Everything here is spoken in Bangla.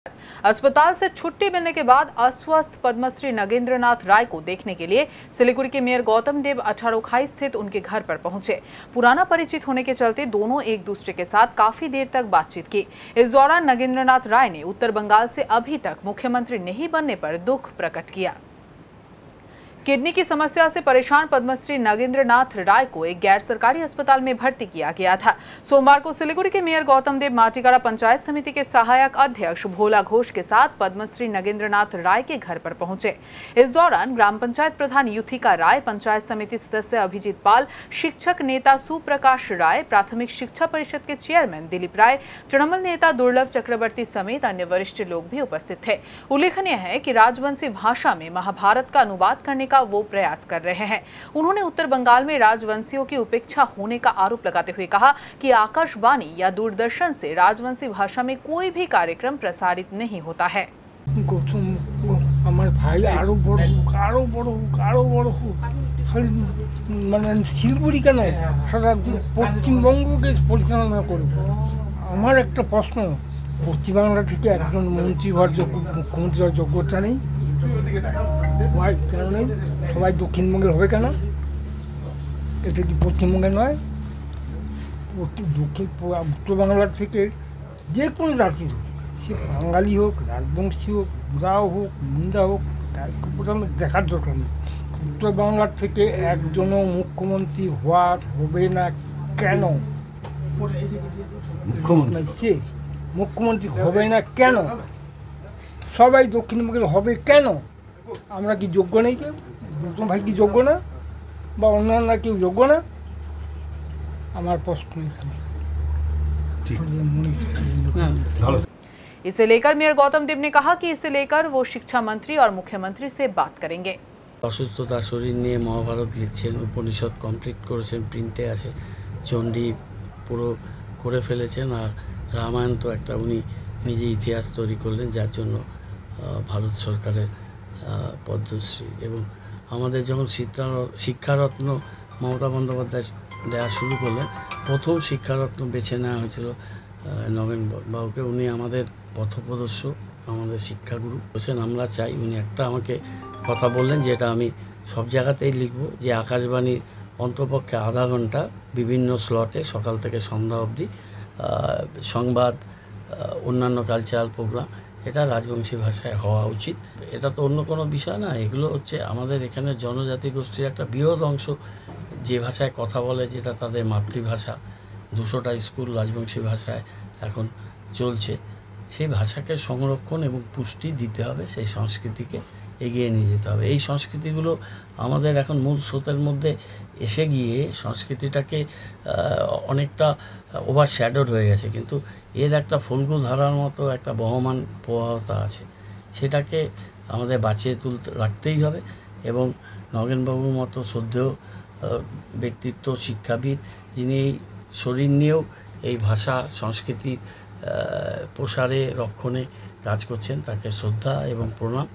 अस्पताल से छुट्टी मिलने के बाद अस्वस्थ पद्मश्री नगेंद्रनाथ राय को देखने के लिए सिलीगुड़ी के मेयर गौतम देव अठारोखाई स्थित उनके घर पर पहुंचे। पुराना परिचित होने के चलते दोनों एक दूसरे के साथ काफी देर तक बातचीत की। इस दौरान नगेंद्रनाथ राय ने उत्तर बंगाल से अभी तक मुख्यमंत्री नहीं बनने पर दुख प्रकट किया। किडनी की समस्या से परेशान पद्मश्री नगेंद्रनाथ राय को एक गैर सरकारी अस्पताल में भर्ती किया गया था। सोमवार को सिलीगुड़ी के मेयर गौतम देव माटीगाड़ा पंचायत समिति के सहायक अध्यक्ष भोला घोष के साथ पद्मश्री नगेंद्रनाथ राय के घर पर पहुंचे। इस दौरान ग्राम पंचायत प्रधान युथिका राय, पंचायत समिति सदस्य अभिजीत पाल, शिक्षक नेता सुप्रकाश राय, प्राथमिक शिक्षा परिषद के चेयरमैन दिलीप राय, तृणमूल नेता दुर्लभ चक्रवर्ती समेत अन्य वरिष्ठ लोग भी उपस्थित थे। उल्लेखनीय है कि राजवंशी भाषा में महाभारत का अनुवाद करने का वो प्रयास कर रहे हैं। उन्होंने उत्तर बंगाल में राजवंशियों की उपेक्षा होने का आरोप लगाते हुए कहा कि आकाशवाणी या दूरदर्शन से राजवंशी भाषा में कोई भी कार्यक्रम प्रसारित नहीं होता है। শিলিগুড়ি কেন সারা পশ্চিমবঙ্গকে পরিচালনা করব। আমার একটা প্রশ্ন, পশ্চিমবাংলা থেকে একজন মন্ত্রী হওয়ার মুখ্যমন্ত্রী হওয়ার যোগ্যতা নেই, কেন নেই? সবাই দক্ষিণবঙ্গের হবে কেন? এটা কি পশ্চিমবঙ্গে নয়? উত্তর বাংলার থেকে যে কোনো জাতি হোক, সে বাঙালি হোক, রাজবংশী হোক, বুড়াও হোক, মুন্ডা হোক, তার দেখার দরকার নেই। উত্তর বাংলার থেকে একজনও মুখ্যমন্ত্রী হবে না কেন? মুখ্যমন্ত্রী হবে না কেন? সবাই দক্ষিণবঙ্গের হবে কেন? আমরা কি যোগ্য নেই? কেউ গৌতম ভাই কি যোগ্য না, বা অন্যান্য কেউ যোগ্য না? আমার প্রশ্ন। इसे लेकर मेयर गौतम देव ने कहा कि इसे लेकर वो शिक्षा मंत्री और मुख्यमंत्री से बात करेंगे। অসুস্থতা শরীর নিয়ে মহাভারত লিখছেন, উপনিষদ কমপ্লিট করেছেন, প্রিন্টে আছে, চণ্ডী পুরো করে ফেলেছেন, আর রামায়ণ তো একটা উনি নিজে ইতিহাস তৈরি করলেন, যার জন্য ভারত সরকারের পদ্মশ্রী। এবং আমাদের যখন শিক্ষারত্ন মমতা বন্দ্যোপাধ্যায় দেওয়া শুরু করলেন, প্রথম শিক্ষারত্ন বেছে নেওয়া হয়েছিল নগেন বাবুকে। উনি আমাদের পথপ্রদর্শক, আমাদের শিক্ষাগুরু বলছেন। আমরা চাই, উনি একটা আমাকে কথা বললেন, যেটা আমি সব জায়গাতেই লিখব, যে আকাশবাণীর অন্তপক্ষে আধা ঘন্টা বিভিন্ন স্লটে সকাল থেকে সন্ধ্যা অবধি সংবাদ, অন্যান্য কালচারাল প্রোগ্রাম, এটা রাজবংশী ভাষায় হওয়া উচিত। এটা তো অন্য কোনো বিষয় না, এগুলো হচ্ছে আমাদের এখানে জনজাতি গোষ্ঠীর একটা বৃহৎ অংশ যে ভাষায় কথা বলে, যেটা তাদের মাতৃভাষা। 200টা স্কুল রাজবংশী ভাষায় এখন চলছে। সেই ভাষাকে সংরক্ষণ এবং পুষ্টি দিতে হবে, সেই সংস্কৃতিকে এগিয়ে নিয়ে যেতে হবে। এই সংস্কৃতিগুলো আমাদের এখন মূল স্রোতের মধ্যে এসে গিয়ে সংস্কৃতিটাকে অনেকটা ওভারশ্যাডোড হয়ে গেছে, কিন্তু এর একটা ফল্গু ধারার মতো একটা বহমান প্রবাহতা আছে, সেটাকে আমাদের বাঁচিয়ে রাখতেই হবে। এবং নগেনবাবুর মতো শ্রদ্ধেয় ব্যক্তিত্ব, শিক্ষাবিদ, যিনি এই শরীর নিয়েও এই ভাষা সংস্কৃতির প্রসারে, রক্ষণে কাজ করছেন, তাকে শ্রদ্ধা এবং প্রণাম।